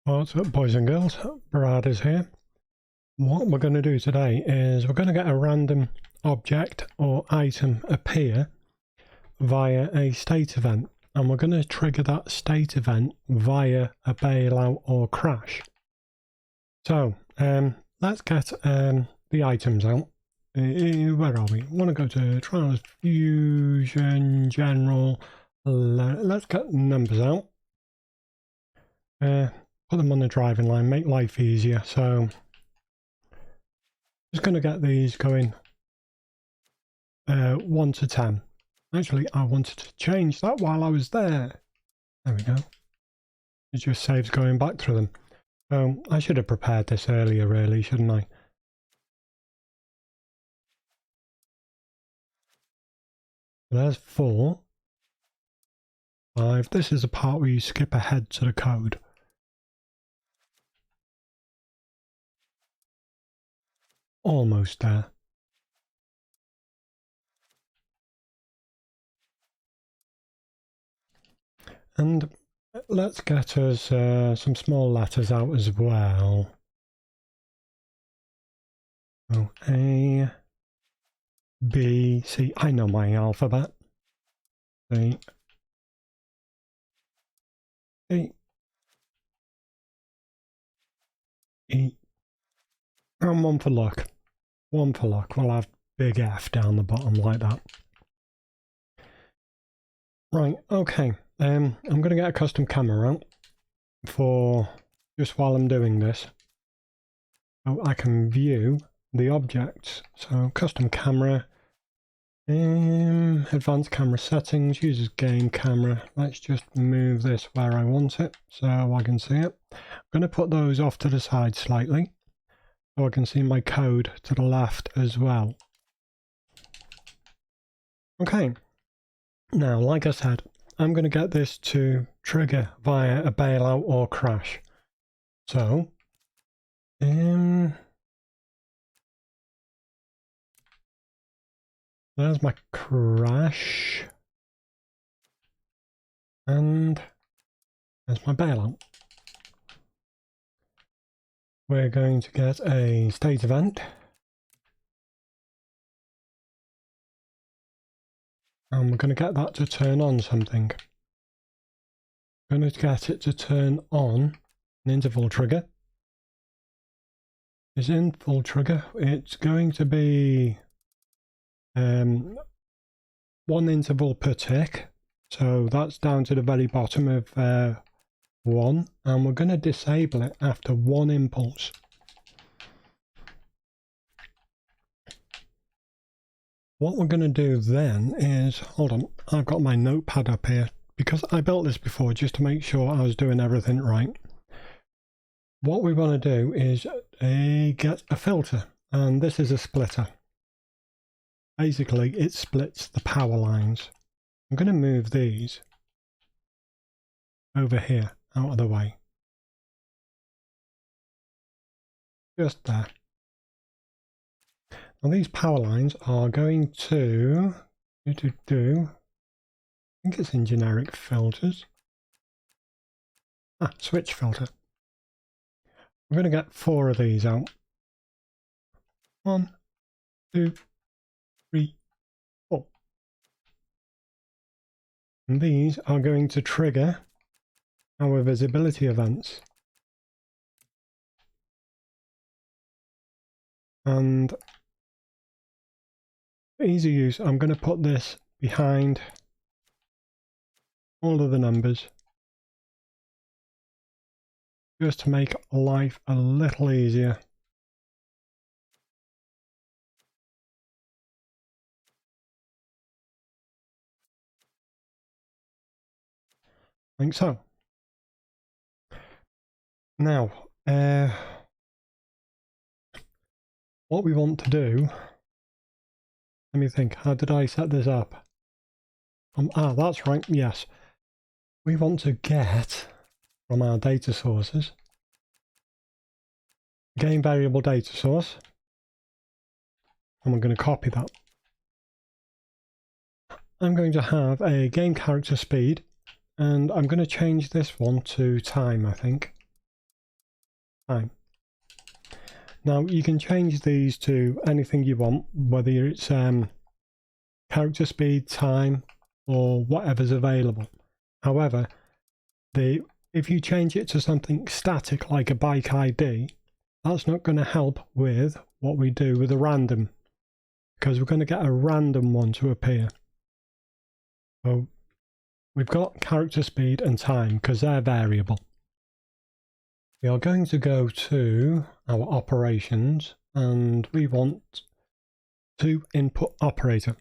What's up, boys and girls? Brad is here. What we're going to do today is we're going to get a random object or item appear via a state event, and we're going to trigger that state event via a bailout or crash. So let's get the items out. Where are we? I want to go to Trials, Fusion, General. Let's get numbers out. Put them on the driving line, make life easier. So just going to get these going 1 to 10. Actually, I wanted to change that while I was there. There we go. It just saves going back through them. So I should have prepared this earlier, really, shouldn't I? There's 4. 5. This is the part where you skip ahead to the code. Almost there. And let's get us some small letters out as well. So A, B, C. I know my alphabet. C, D, E, and 1 for luck. 1 for luck. We'll have big F down the bottom like that. Right, okay. I'm going to get a custom camera out for just while I'm doing this, so I can view the objects. So custom camera, advanced camera settings, uses game camera. Let's just move this where I want it so I can see it. I'm going to put those off to the side slightly so I can see my code to the left as well. Okay, now like I said, I'm going to get this to trigger via a bailout or crash. So, there's my crash, and there's my bailout. We're going to get a state event. And we're going to get that to turn on something. We're going to get it to turn on an interval trigger. This interval trigger, it's going to be 1 interval per tick. So that's down to the very bottom of 1. And we're going to disable it after 1 impulse. What we're going to do then is, hold on, I've got my notepad up here because I built this before just to make sure I was doing everything right. What we want to do is get a filter, and this is a splitter. Basically, it splits the power lines. I'm going to move these over here, out of the way. Just there. Now these power lines are going to do, I think it's in generic filters. Switch filter. We're going to get 4 of these out. 1, 2, 3, 4. And these are going to trigger our visibility events. And for easy use, I'm going to put this behind all of the numbers just to make life a little easier. I think so. Now, what we want to do, let me think, how did I set this up? That's right, yes. We want to get from our data sources, game variable data source, and we're going to copy that. I'm going to have a game character speed, and I'm going to change this one to time, I think. time. Now you can change these to anything you want, whether it's character speed, time, or whatever's available. However, if you change it to something static like a bike ID, that's not going to help with what we do with a random, because we're going to get a random one to appear. So we've got character speed and time because they're variable. We are going to go to our operations and we want to input operator.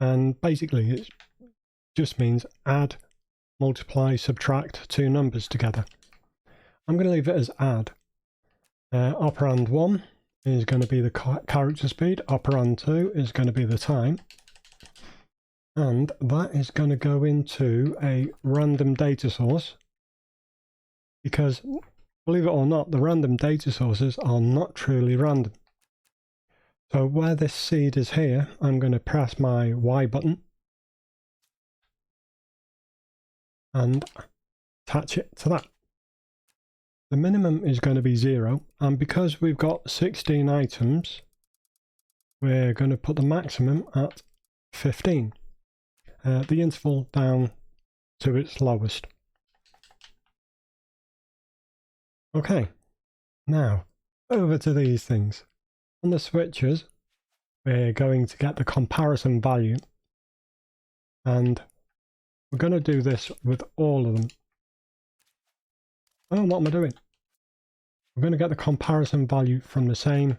And basically it just means add, multiply, subtract two numbers together. I'm going to leave it as add. Operand 1 is going to be the character speed, operand 2 is going to be the time, and that is going to go into a random data source, because believe it or not, the random data sources are not truly random. So where this seed is here, I'm going to press my Y button and attach it to that. The minimum is going to be 0, and because we've got 16 items, we're going to put the maximum at 15. The interval down to its lowest. Okay, now over to these things. On the switches, we're going to get the comparison value, and we're going to do this with all of them. Oh, what am I doing? We're going to get the comparison value from the same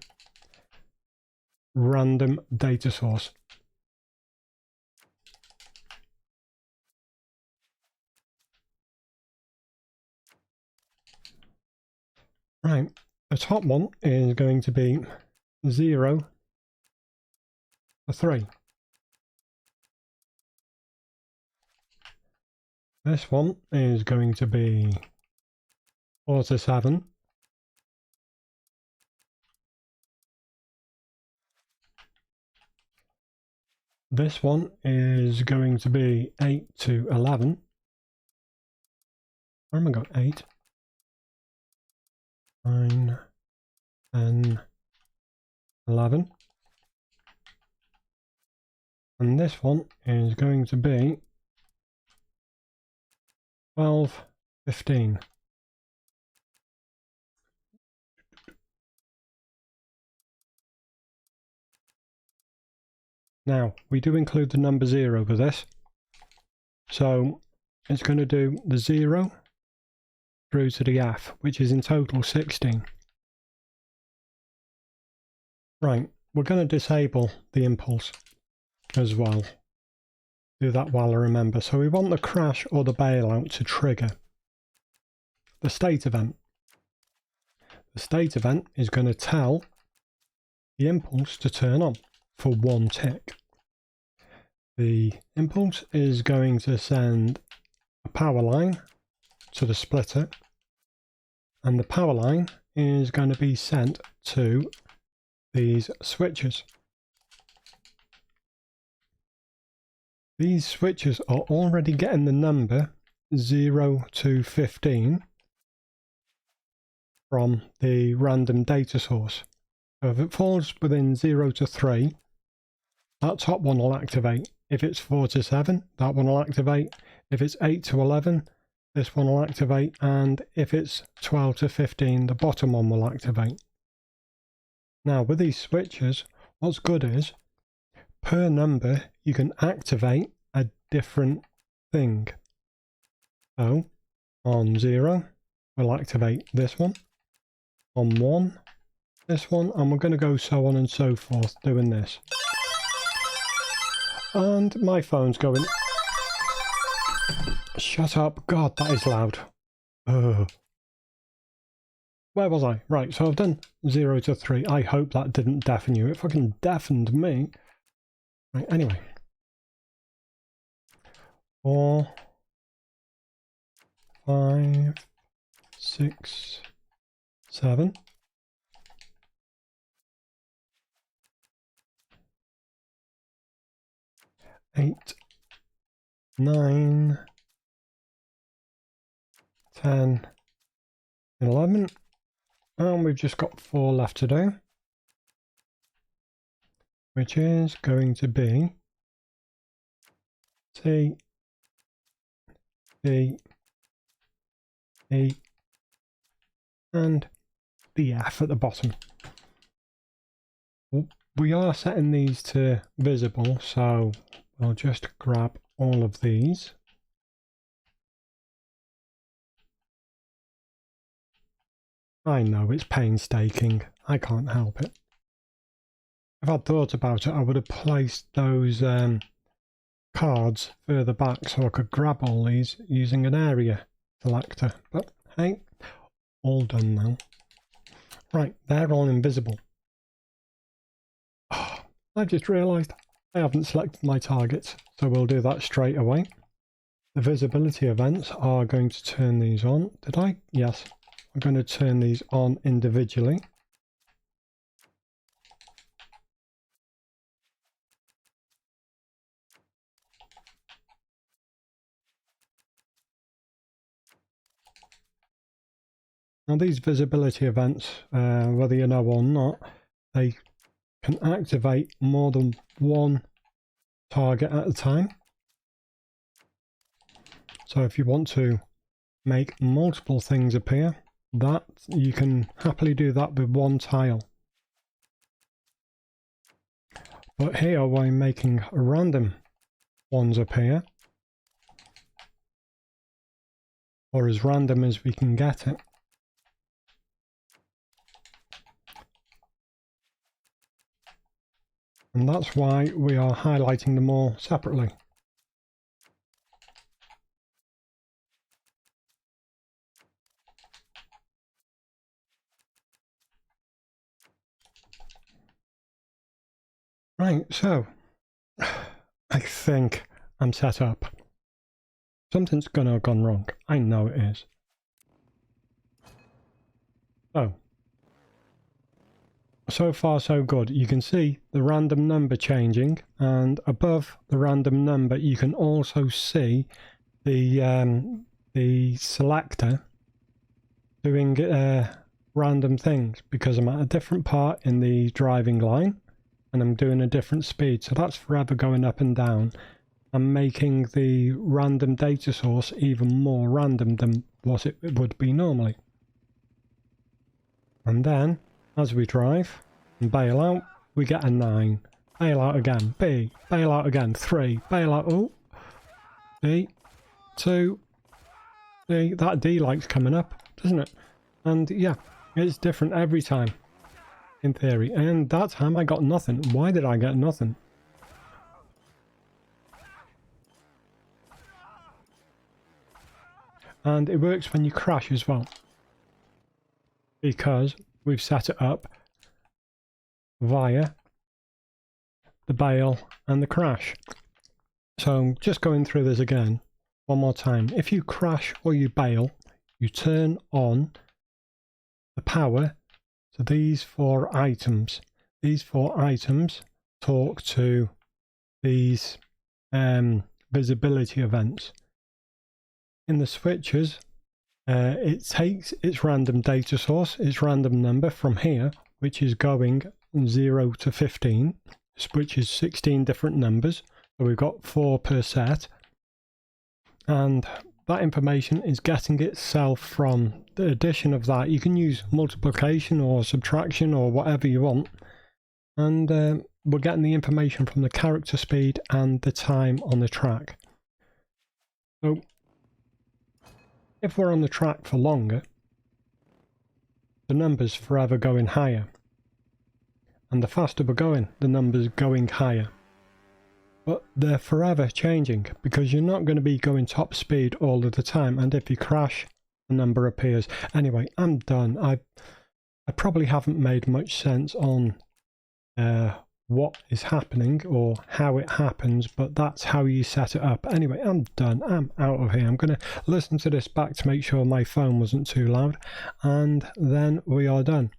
random data source. Right, the top one is going to be 0 to 3. This one is going to be 4 to 7. This one is going to be 8 to 11. Where am I got 8? 9, 10, 11. And this one is going to be 12, 15. Now, we do include the number 0 with this. So it's going to do the 0 through to the F, which is in total 16. Right, we're going to disable the impulse as well. Do that while I remember. So we want the crash or the bailout to trigger the state event. The state event is going to tell the impulse to turn on for 1 tick. The impulse is going to send a power line to the splitter, and the power line is going to be sent to these switches. These switches are already getting the number 0 to 15 from the random data source. So if it falls within 0 to 3, that top one will activate. If it's 4 to 7, that one will activate. If it's 8 to 11, this one will activate. And if it's 12 to 15, the bottom one will activate. Now with these switches, what's good is, per number, you can activate a different thing. So on 0, we'll activate this one. On 1, this one, and we're going to go so on and so forth doing this. And my phone's going. Shut up. God, that is loud. Ugh. Where was I? Right, so I've done 0 to 3. I hope that didn't deafen you. It fucking deafened me. Right, anyway. 4, 5, 6, 7. 8, 9, 10, 11, and we've just got 4 left to do, which is going to be C, D, E, and the F at the bottom. We are setting these to visible, so we'll just grab all of these. I know it's painstaking, I can't help it. If I'd thought about it, I would have placed those cards further back so I could grab all these using an area selector, but hey, all done now. Right, they're all invisible. Oh, I've just realised I haven't selected my targets, so we'll do that straight away. The visibility events are going to turn these on. Did I? Yes. I'm going to turn these on individually. Now these visibility events, whether you know or not, they can activate more than one target at a time. So if you want to make multiple things appear, that you can happily do that with one tile. But here we're making random ones appear, or as random as we can get it. And that's why we are highlighting them all separately. Right, so I think I'm set up. Something's gonna have gone wrong. I know it is. So far so good. You can see the random number changing, and above the random number you can also see the selector doing random things, because I'm at a different part in the driving line and I'm doing a different speed, so that's forever going up and down and making the random data source even more random than what it would be normally. And then as we drive and bail out, we get a 9. Bail out again, B. Bail out again, 3. Bail out, oh, D, 2, D. That D light's coming up, doesn't it? And yeah, it's different every time, in theory. And that time I got nothing. Why did I get nothing? And it works when you crash as well, because we've set it up via the bail and the crash. So just going through this again one more time. If you crash or you bail, you turn on the power to these 4 items. These 4 items talk to these visibility events. In the switches, it takes its random data source, its random number from here, which is going 0 to 15, which is 16 different numbers. So we've got 4 per set. And that information is getting itself from the addition of that. You can use multiplication or subtraction or whatever you want. And we're getting the information from the character speed and the time on the track. So if we're on the track for longer, the number's forever going higher. And the faster we're going, the number's going higher. But they're forever changing, because you're not going to be going top speed all of the time. And if you crash, the number appears. Anyway, I'm done. I probably haven't made much sense on what is happening or how it happens, but that's how you set it up. Anyway, I'm done. I'm out of here. I'm going to listen to this back to make sure my phone wasn't too loud, and then we are done.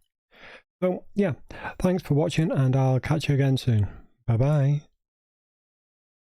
So yeah, thanks for watching, and I'll catch you again soon. Bye bye.